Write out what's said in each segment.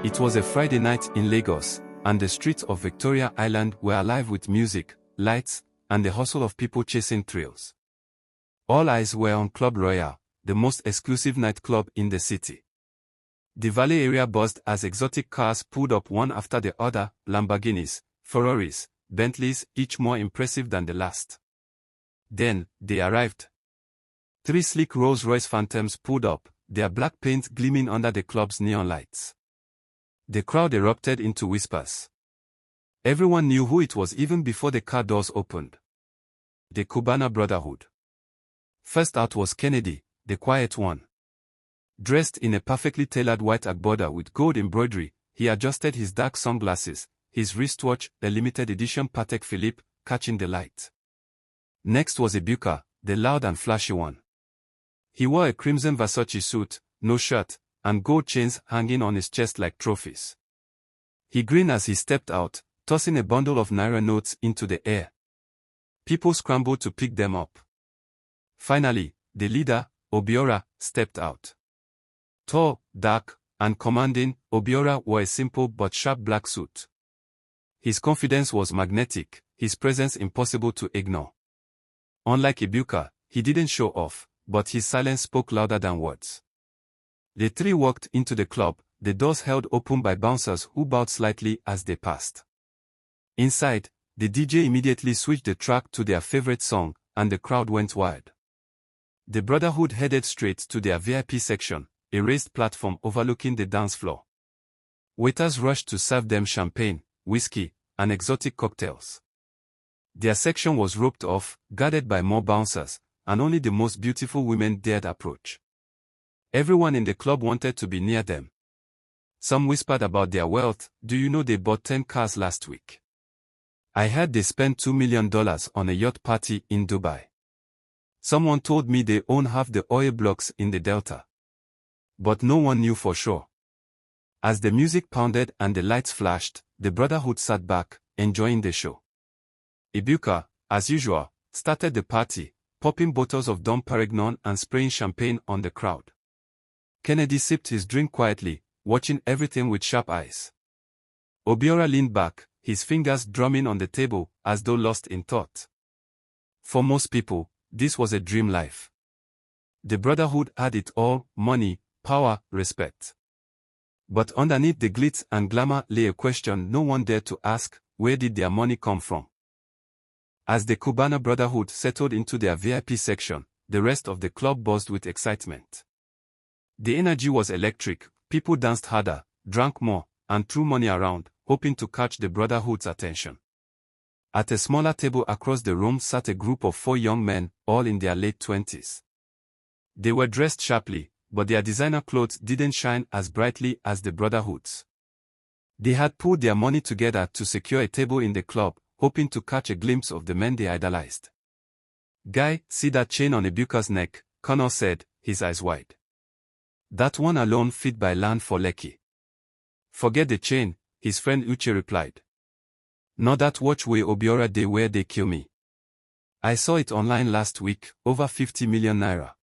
It was a Friday night in Lagos, and the streets of Victoria Island were alive with music, lights, and the hustle of people chasing thrills. All eyes were on Club Royal, the most exclusive nightclub in the city. The Valley area buzzed as exotic cars pulled up one after the other, Lamborghinis, Ferraris, Bentleys, each more impressive than the last. Then, they arrived. 3 sleek Rolls-Royce Phantoms pulled up, their black paint gleaming under the club's neon lights. The crowd erupted into whispers. Everyone knew who it was even before the car doors opened. The Cubana Brotherhood. First out was Kennedy, the quiet one. Dressed in a perfectly tailored white agbada with gold embroidery, he adjusted his dark sunglasses, his wristwatch, a limited edition Patek Philippe, catching the light. Next was Ibuka, the loud and flashy one. He wore a crimson Versace suit, no shirt, and gold chains hanging on his chest like trophies. He grinned as he stepped out, tossing a bundle of naira notes into the air. People scrambled to pick them up. Finally, the leader, Obiora, stepped out. Tall, dark, and commanding, Obiora wore a simple but sharp black suit. His confidence was magnetic, his presence impossible to ignore. Unlike Ibuka, he didn't show off, but his silence spoke louder than words. The 3 walked into the club, the doors held open by bouncers who bowed slightly as they passed. Inside, the DJ immediately switched the track to their favorite song, and the crowd went wild. The Brotherhood headed straight to their VIP section, a raised platform overlooking the dance floor. Waiters rushed to serve them champagne, whiskey, and exotic cocktails. Their section was roped off, guarded by more bouncers, and only the most beautiful women dared approach. Everyone in the club wanted to be near them. Some whispered about their wealth. Do you know they bought 10 cars last week? I heard they spent $2 million on a yacht party in Dubai. Someone told me they own half the oil blocks in the Delta. But no one knew for sure. As the music pounded and the lights flashed, the Brotherhood sat back, enjoying the show. Ibuka, as usual, started the party, popping bottles of Dom Perignon and spraying champagne on the crowd. Kennedy sipped his drink quietly, watching everything with sharp eyes. Obiora leaned back, his fingers drumming on the table, as though lost in thought. For most people, this was a dream life. The Brotherhood had it all: money, power, respect. But underneath the glitz and glamour lay a question no one dared to ask: where did their money come from? As the Cubana Brotherhood settled into their VIP section, the rest of the club buzzed with excitement. The energy was electric, people danced harder, drank more, and threw money around, hoping to catch the Brotherhood's attention. At a smaller table across the room sat a group of 4 young men, all in their late 20s. They were dressed sharply, but their designer clothes didn't shine as brightly as the Brotherhood's. They had pulled their money together to secure a table in the club, hoping to catch a glimpse of the men they idolized. "Guy, see that chain on Ibuka's neck?" Connor said, his eyes wide. "That one alone fit by land for Lekki." "Forget the chain," his friend Uche replied. "Not that watch way Obiora dey where they kill me. I saw it online last week, over 50 million naira.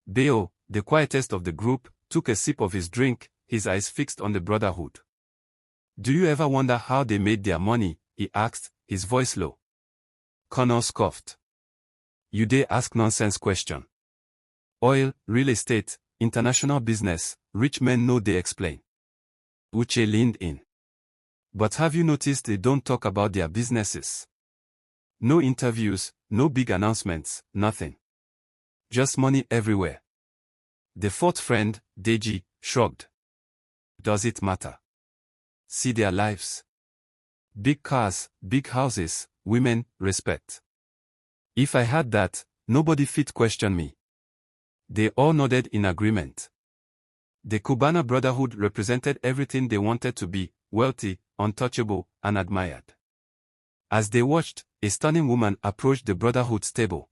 Beo, the quietest of the group, took a sip of his drink, his eyes fixed on the Brotherhood. "Do you ever wonder how they made their money?" he asked, his voice low. Connor scoffed. "You dey ask nonsense question. Oil, real estate, international business, rich men know they explain." Uche leaned in. "But have you noticed they don't talk about their businesses? No interviews, no big announcements, nothing. Just money everywhere." The 4th friend, Deji, shrugged. "Does it matter? See their lives. Big cars, big houses, women, respect. If I had that, nobody fit question me." They all nodded in agreement. The Cubana Brotherhood represented everything they wanted to be: wealthy, untouchable, and admired. As they watched, a stunning woman approached the Brotherhood's table.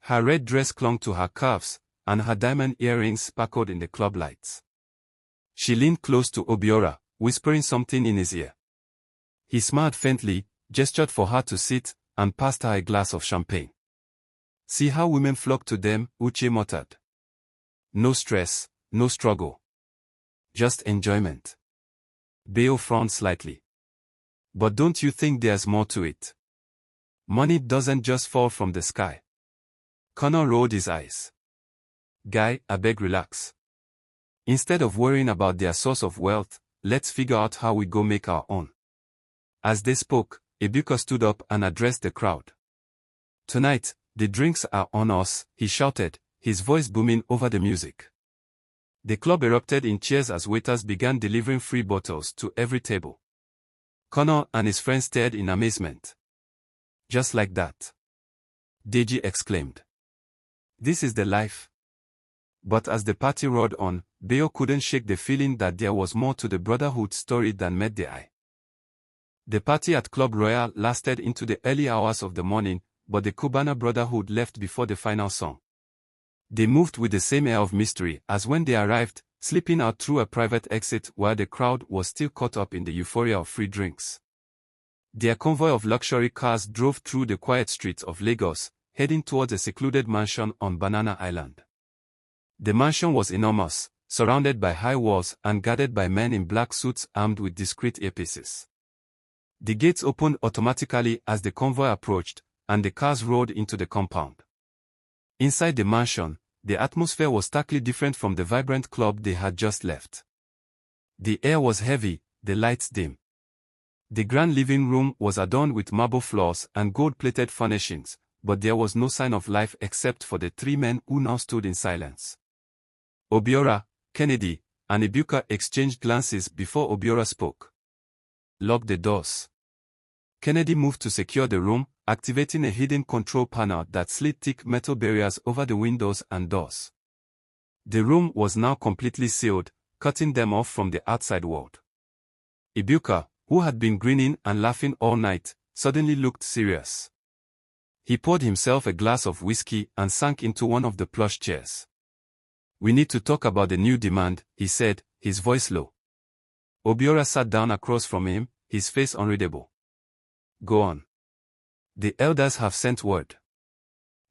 Her red dress clung to her calves, and her diamond earrings sparkled in the club lights. She leaned close to Obiora, whispering something in his ear. He smiled faintly, gestured for her to sit, and passed her a glass of champagne. "See how women flock to them," Uche muttered. "No stress, no struggle. Just enjoyment." Beo frowned slightly. But don't you think there's more to it? Money doesn't just fall from the sky. Connor rolled his eyes. Guy, I beg relax. Instead of worrying about their source of wealth, let's figure out how we go make our own. As they spoke, Ibuka stood up and addressed the crowd. Tonight, the drinks are on us, he shouted, his voice booming over the music. The club erupted in cheers as waiters began delivering free bottles to every table. Connor and his friends stared in amazement. Just like that? Deji exclaimed. This is the life. But as the party roared on, Beo couldn't shake the feeling that there was more to the Brotherhood story than met the eye. The party at Club Royal lasted into the early hours of the morning, but the Cubana Brotherhood left before the final song. They moved with the same air of mystery as when they arrived, slipping out through a private exit while the crowd was still caught up in the euphoria of free drinks. Their convoy of luxury cars drove through the quiet streets of Lagos, heading towards a secluded mansion on Banana Island. The mansion was enormous, surrounded by high walls and guarded by men in black suits armed with discreet earpieces. The gates opened automatically as the convoy approached, and the cars rolled into the compound. Inside the mansion, the atmosphere was starkly different from the vibrant club they had just left. The air was heavy, the lights dim. The grand living room was adorned with marble floors and gold-plated furnishings, but there was no sign of life except for the three men who now stood in silence. Obiora, Kennedy, and Ibuka exchanged glances before Obiora spoke. Lock the doors. Kennedy moved to secure the room, activating a hidden control panel that slid thick metal barriers over the windows and doors. The room was now completely sealed, cutting them off from the outside world. Ibuka, who had been grinning and laughing all night, suddenly looked serious. He poured himself a glass of whiskey and sank into one of the plush chairs. We need to talk about the new demand, he said, his voice low. Obiora sat down across from him, his face unreadable. Go on. The elders have sent word.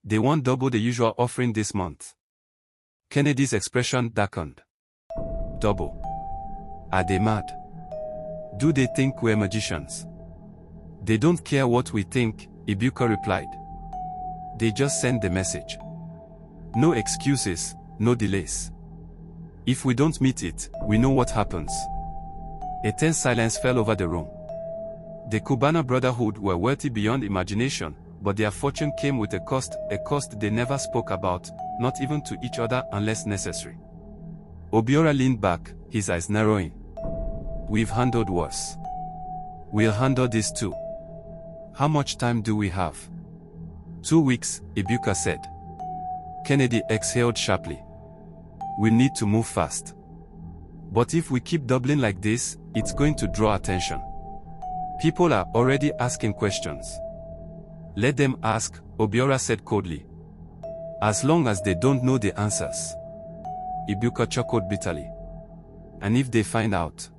They want double the usual offering this month. Kennedy's expression darkened. Double. Are they mad? Do they think we're magicians? They don't care what we think, Ibuka replied. They just send the message. No excuses, no delays. If we don't meet it, we know what happens. A tense silence fell over the room. The Cubana Brotherhood were wealthy beyond imagination, but their fortune came with a cost they never spoke about, not even to each other unless necessary. Obiora leaned back, his eyes narrowing. We've handled worse. We'll handle this too. How much time do we have? 2 weeks, Ibuka said. Kennedy exhaled sharply. We'll need to move fast. But if we keep doubling like this, it's going to draw attention. People are already asking questions. Let them ask, Obiora said coldly. As long as they don't know the answers. Ibuka chuckled bitterly. And if they find out?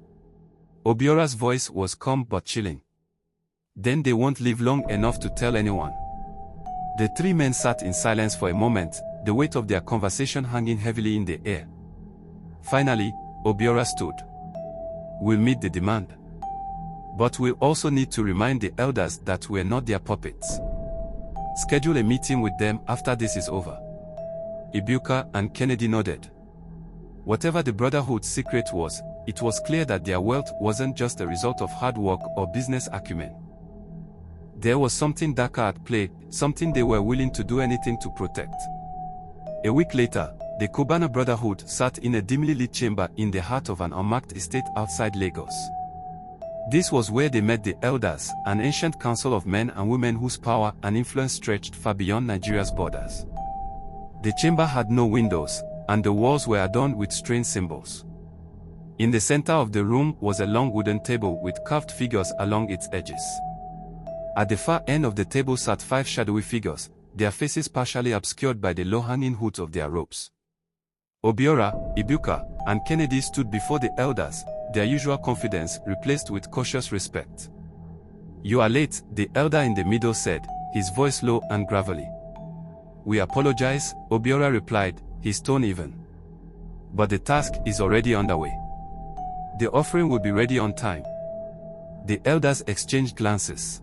Obiora's voice was calm but chilling. Then they won't live long enough to tell anyone. The three men sat in silence for a moment, the weight of their conversation hanging heavily in the air. Finally, Obiora stood. We'll meet the demand. But we'll also need to remind the elders that we're not their puppets. Schedule a meeting with them after this is over. Ibuka and Kennedy nodded. Whatever the Brotherhood's secret was, it was clear that their wealth wasn't just a result of hard work or business acumen. There was something darker at play, something they were willing to do anything to protect. A week later, the Cubana Brotherhood sat in a dimly lit chamber in the heart of an unmarked estate outside Lagos. This was where they met the elders, an ancient council of men and women whose power and influence stretched far beyond Nigeria's borders. The chamber had no windows, and the walls were adorned with strange symbols. In the center of the room was a long wooden table with carved figures along its edges. At the far end of the table sat 5 shadowy figures, their faces partially obscured by the low-hanging hoods of their robes. Obiora, Ibuka, and Kennedy stood before the elders, their usual confidence replaced with cautious respect. You are late, the elder in the middle said, his voice low and gravelly. We apologize, Obiora replied, his tone even. But the task is already underway. The offering will be ready on time. The elders exchanged glances.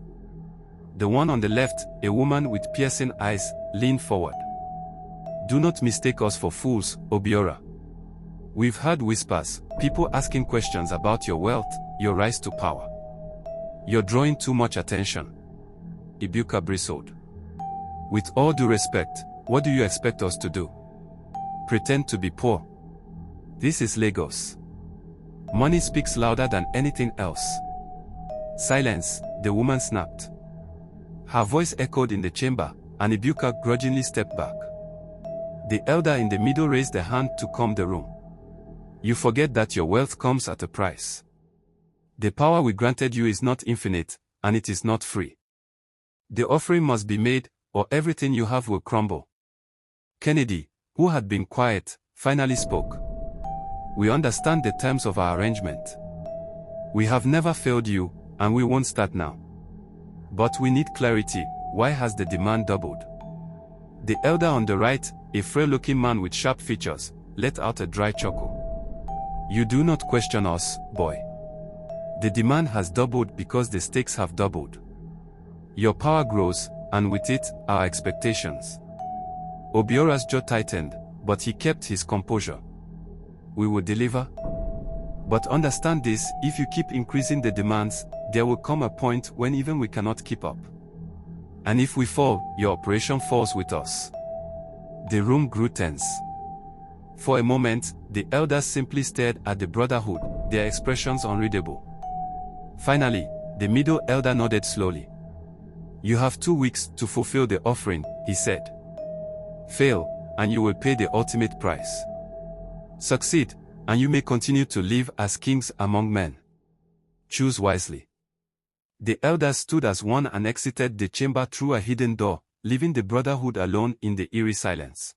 The one on the left, a woman with piercing eyes, leaned forward. Do not mistake us for fools, Obiora. We've heard whispers, people asking questions about your wealth, your rise to power. You're drawing too much attention. Ibuka bristled. With all due respect, what do you expect us to do? Pretend to be poor? This is Lagos. Money speaks louder than anything else. Silence, the woman snapped. Her voice echoed in the chamber, and Ibuka grudgingly stepped back. The elder in the middle raised a hand to calm the room. You forget that your wealth comes at a price. The power we granted you is not infinite, and it is not free. The offering must be made, or everything you have will crumble. Kennedy, who had been quiet, finally spoke. We understand the terms of our arrangement. We have never failed you, and we won't start now. But we need clarity. Why has the demand doubled? The elder on the right, a frail-looking man with sharp features, let out a dry chuckle. You do not question us, boy. The demand has doubled because the stakes have doubled. Your power grows, and with it, our expectations. Obiora's jaw tightened, but he kept his composure. We will deliver. But understand this, if you keep increasing the demands, there will come a point when even we cannot keep up. And if we fall, your operation falls with us. The room grew tense. For a moment, the elders simply stared at the Brotherhood, their expressions unreadable. Finally, the middle elder nodded slowly. You have 2 weeks to fulfill the offering, he said. Fail, and you will pay the ultimate price. Succeed, and you may continue to live as kings among men. Choose wisely. The elders stood as one and exited the chamber through a hidden door, leaving the Brotherhood alone in the eerie silence.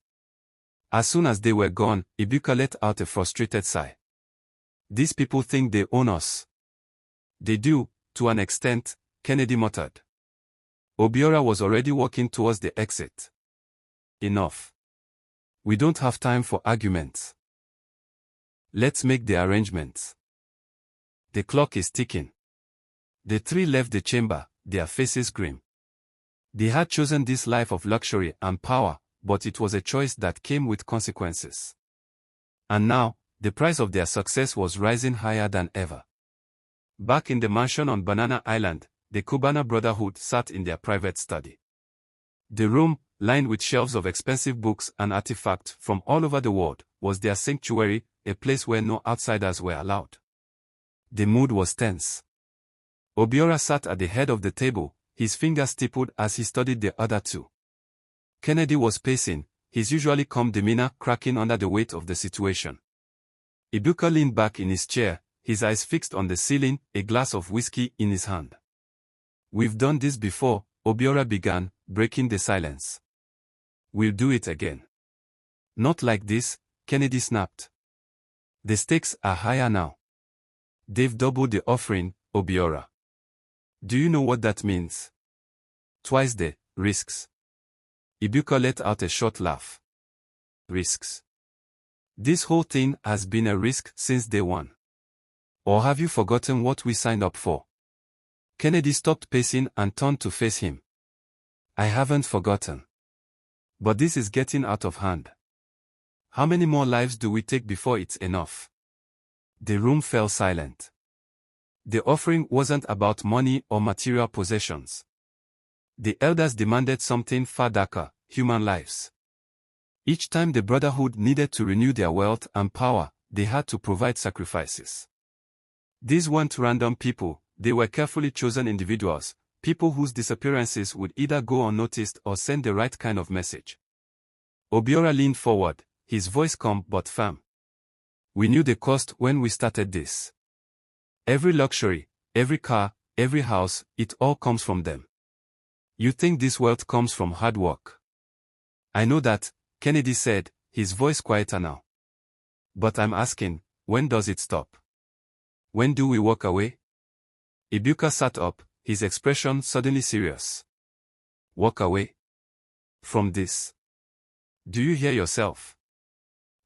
As soon as they were gone, Ibuka let out a frustrated sigh. These people think they own us. They do, to an extent, Kennedy muttered. Obiora was already walking towards the exit. Enough. We don't have time for arguments. Let's make the arrangements. The clock is ticking. The three left the chamber, their faces grim. They had chosen this life of luxury and power, but it was a choice that came with consequences. And now, the price of their success was rising higher than ever. Back in the mansion on Banana Island, the Cubana Brotherhood sat in their private study. The room, lined with shelves of expensive books and artifacts from all over the world, was their sanctuary, a place where no outsiders were allowed. The mood was tense. Obiora sat at the head of the table, his fingers stippled as he studied the other two. Kennedy was pacing, his usually calm demeanor cracking under the weight of the situation. Ibuka leaned back in his chair, his eyes fixed on the ceiling, a glass of whiskey in his hand. We've done this before, Obiora began, breaking the silence. We'll do it again. Not like this, Kennedy snapped. The stakes are higher now. They've doubled the offering, Obiora. Do you know what that means? Twice the risks. Ibuka let out a short laugh. Risks. This whole thing has been a risk since day one. Or have you forgotten what we signed up for? Kennedy stopped pacing and turned to face him. I haven't forgotten. But this is getting out of hand. How many more lives do we take before it's enough? The room fell silent. The offering wasn't about money or material possessions. The elders demanded something far darker, human lives. Each time the Brotherhood needed to renew their wealth and power, they had to provide sacrifices. These weren't random people, they were carefully chosen individuals, people whose disappearances would either go unnoticed or send the right kind of message. Obiora leaned forward, his voice calm but firm. We knew the cost when we started this. Every luxury, every car, every house, it all comes from them. You think this wealth comes from hard work? I know that, Kennedy said, his voice quieter now. But I'm asking, when does it stop? When do we walk away? Ibuka sat up, his expression suddenly serious. Walk away? From this? Do you hear yourself?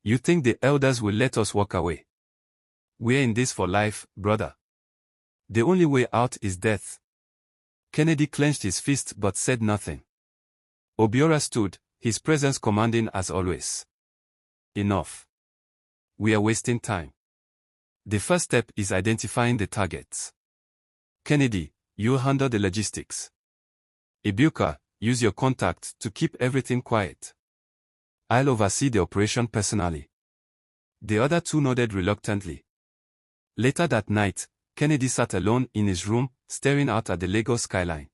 You think the elders will let us walk away? We're in this for life, brother. The only way out is death. Kennedy clenched his fist but said nothing. Obiora stood, his presence commanding as always. Enough. We are wasting time. The first step is identifying the targets. Kennedy, you'll handle the logistics. Ibuka, use your contacts to keep everything quiet. I'll oversee the operation personally. The other two nodded reluctantly. Later that night, Kennedy sat alone in his room, staring out at the Lagos skyline.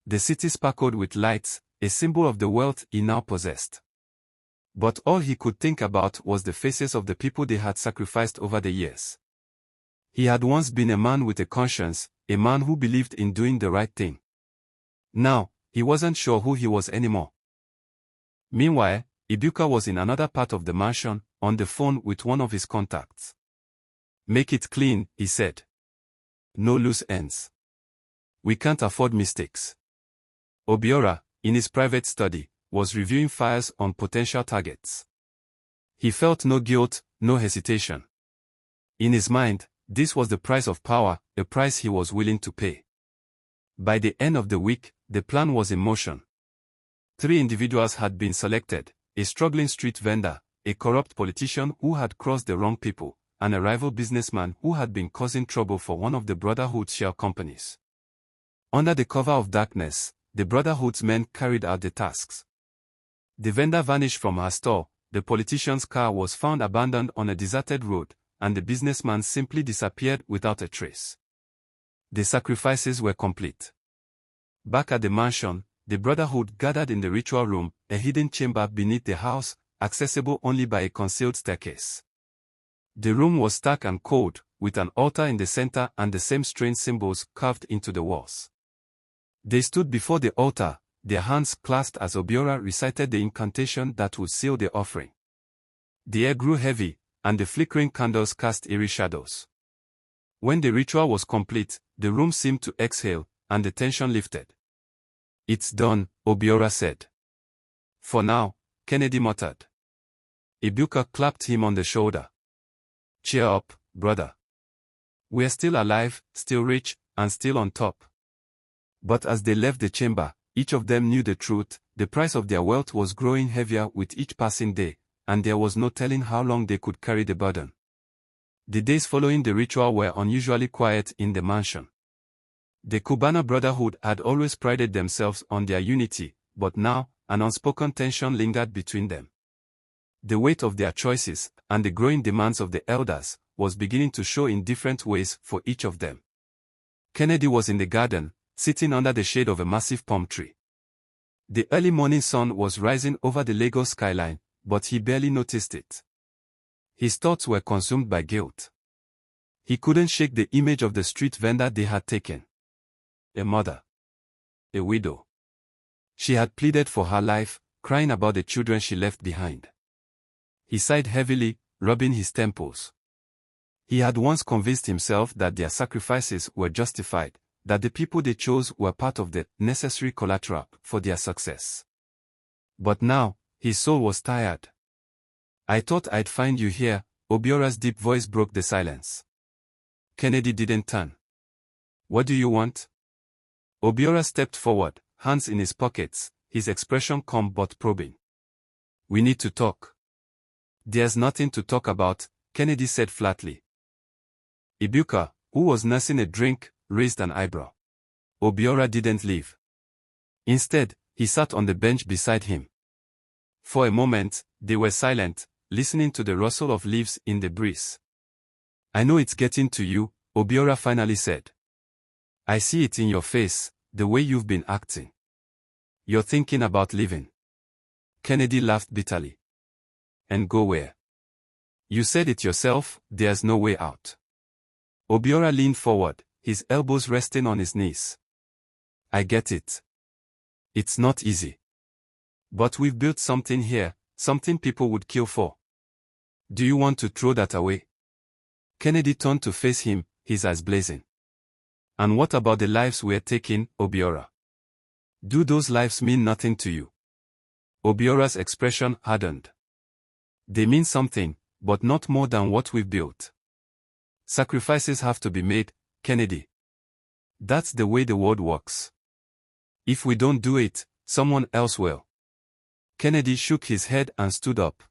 The city sparkled with lights, a symbol of the wealth he now possessed. But all he could think about was the faces of the people they had sacrificed over the years. He had once been a man with a conscience, a man who believed in doing the right thing. Now, he wasn't sure who he was anymore. Meanwhile, Ibuka was in another part of the mansion, on the phone with one of his contacts. Make it clean, he said. No loose ends. We can't afford mistakes. Obiora, in his private study, was reviewing files on potential targets. He felt no guilt, no hesitation. In his mind, this was the price of power, a price he was willing to pay. By the end of the week, the plan was in motion. 3 individuals had been selected: a struggling street vendor, a corrupt politician who had crossed the wrong people, and a rival businessman who had been causing trouble for one of the Brotherhood's shell companies. Under the cover of darkness, the Brotherhood's men carried out the tasks. The vendor vanished from her store, the politician's car was found abandoned on a deserted road, and the businessman simply disappeared without a trace. The sacrifices were complete. Back at the mansion, the Brotherhood gathered in the ritual room, a hidden chamber beneath the house, accessible only by a concealed staircase. The room was stark and cold, with an altar in the center and the same strange symbols carved into the walls. They stood before the altar, their hands clasped as Obiora recited the incantation that would seal the offering. The air grew heavy, and the flickering candles cast eerie shadows. When the ritual was complete, the room seemed to exhale, and the tension lifted. It's done, Obiora said. For now, Kennedy muttered. Ibuka clapped him on the shoulder. Cheer up, brother. We're still alive, still rich, and still on top. But as they left the chamber, each of them knew the truth: the price of their wealth was growing heavier with each passing day, and there was no telling how long they could carry the burden. The days following the ritual were unusually quiet in the mansion. The Cubana Brotherhood had always prided themselves on their unity, but now, an unspoken tension lingered between them. The weight of their choices, and the growing demands of the elders, was beginning to show in different ways for each of them. Kennedy was in the garden, sitting under the shade of a massive palm tree. The early morning sun was rising over the Lagos skyline, but he barely noticed it. His thoughts were consumed by guilt. He couldn't shake the image of the street vendor they had taken. A mother. A widow. She had pleaded for her life, crying about the children she left behind. He sighed heavily, rubbing his temples. He had once convinced himself that their sacrifices were justified, that the people they chose were part of the necessary collateral for their success. But now, his soul was tired. I thought I'd find you here, Obiora's deep voice broke the silence. Kennedy didn't turn. What do you want? Obiora stepped forward, hands in his pockets, his expression calm but probing. We need to talk. There's nothing to talk about, Kennedy said flatly. Ibuka, who was nursing a drink, raised an eyebrow. Obiora didn't leave. Instead, he sat on the bench beside him. For a moment, they were silent, listening to the rustle of leaves in the breeze. I know it's getting to you, Obiora finally said. I see it in your face, the way you've been acting. You're thinking about leaving. Kennedy laughed bitterly. And go where? You said it yourself, there's no way out. Obiora leaned forward, his elbows resting on his knees. I get it. It's not easy. But we've built something here, something people would kill for. Do you want to throw that away? Kennedy turned to face him, his eyes blazing. And what about the lives we're taking, Obiora? Do those lives mean nothing to you? Obiora's expression hardened. They mean something, but not more than what we've built. Sacrifices have to be made, Kennedy. That's the way the world works. If we don't do it, someone else will. Kennedy shook his head and stood up.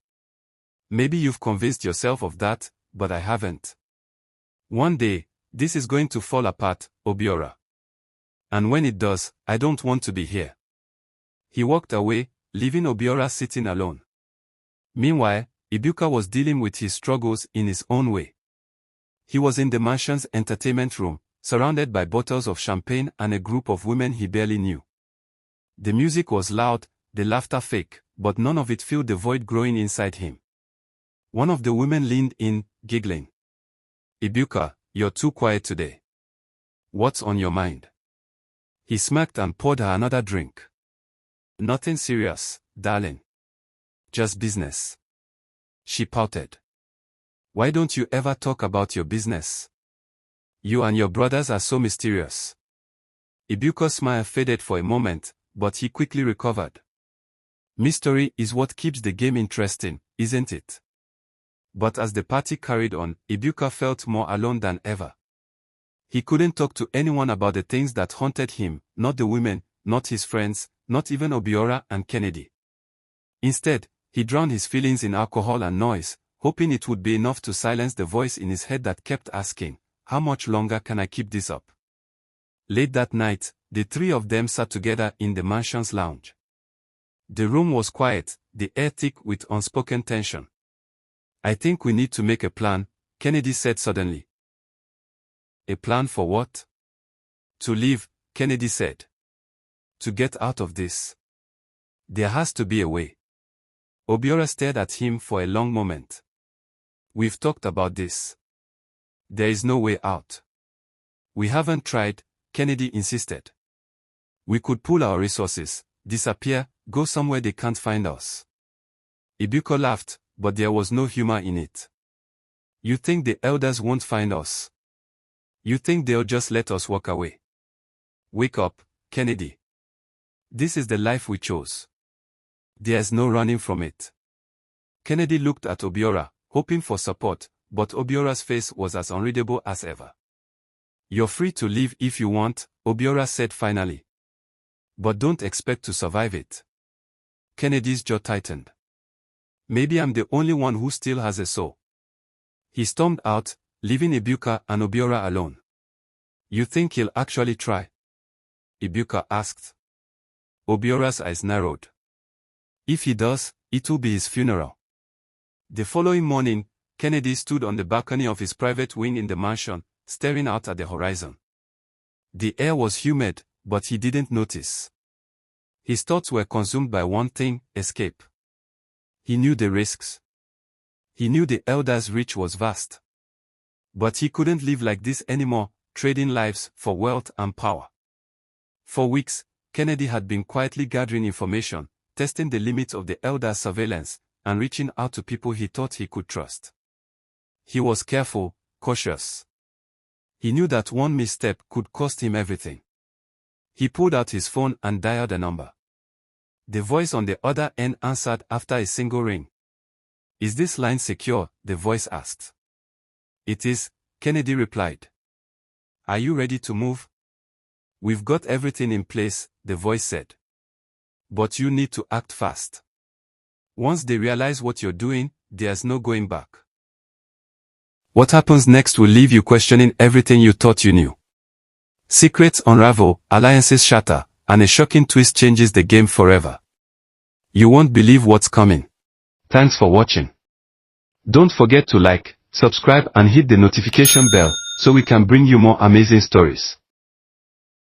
Maybe you've convinced yourself of that, but I haven't. One day, this is going to fall apart, Obiora. And when it does, I don't want to be here. He walked away, leaving Obiora sitting alone. Meanwhile, Ibuka was dealing with his struggles in his own way. He was in the mansion's entertainment room, surrounded by bottles of champagne and a group of women he barely knew. The music was loud, the laughter fake, but none of it filled the void growing inside him. One of the women leaned in, giggling. Ibuka, you're too quiet today. What's on your mind? He smirked and poured her another drink. Nothing serious, darling. Just business. She pouted. Why don't you ever talk about your business? You and your brothers are so mysterious. Ibuka's smile faded for a moment, but he quickly recovered. Mystery is what keeps the game interesting, isn't it? But as the party carried on, Ibuka felt more alone than ever. He couldn't talk to anyone about the things that haunted him, not the women, not his friends, not even Obiora and Kennedy. Instead, he drowned his feelings in alcohol and noise, hoping it would be enough to silence the voice in his head that kept asking, how much longer can I keep this up? Late that night, the three of them sat together in the mansion's lounge. The room was quiet, the air thick with unspoken tension. I think we need to make a plan, Kennedy said suddenly. A plan for what? To leave, Kennedy said. To get out of this. There has to be a way. Obiora stared at him for a long moment. We've talked about this. There is no way out. We haven't tried, Kennedy insisted. We could pool our resources, disappear, go somewhere they can't find us. Ibuka laughed, but there was no humor in it. You think the elders won't find us? You think they'll just let us walk away? Wake up, Kennedy. This is the life we chose. There's no running from it. Kennedy looked at Obiora, hoping for support, but Obiora's face was as unreadable as ever. You're free to leave if you want, Obiora said finally. But don't expect to survive it. Kennedy's jaw tightened. Maybe I'm the only one who still has a soul. He stormed out, leaving Ibuka and Obiora alone. You think he'll actually try? Ibuka asked. Obiora's eyes narrowed. If he does, it will be his funeral. The following morning, Kennedy stood on the balcony of his private wing in the mansion, staring out at the horizon. The air was humid, but he didn't notice. His thoughts were consumed by one thing, escape. He knew the risks. He knew the elders' reach was vast. But he couldn't live like this anymore, trading lives for wealth and power. For weeks, Kennedy had been quietly gathering information, testing the limits of the elders' surveillance, and reaching out to people he thought he could trust. He was careful, cautious. He knew that one misstep could cost him everything. He pulled out his phone and dialed a number. The voice on the other end answered after a single ring. Is this line secure? The voice asked. It is, Kennedy replied. Are you ready to move? We've got everything in place, the voice said. But you need to act fast. Once they realize what you're doing, there's no going back. What happens next will leave you questioning everything you thought you knew. Secrets unravel, alliances shatter, and a shocking twist changes the game forever. You won't believe what's coming. Thanks for watching. Don't forget to like, subscribe and hit the notification bell so we can bring you more amazing stories.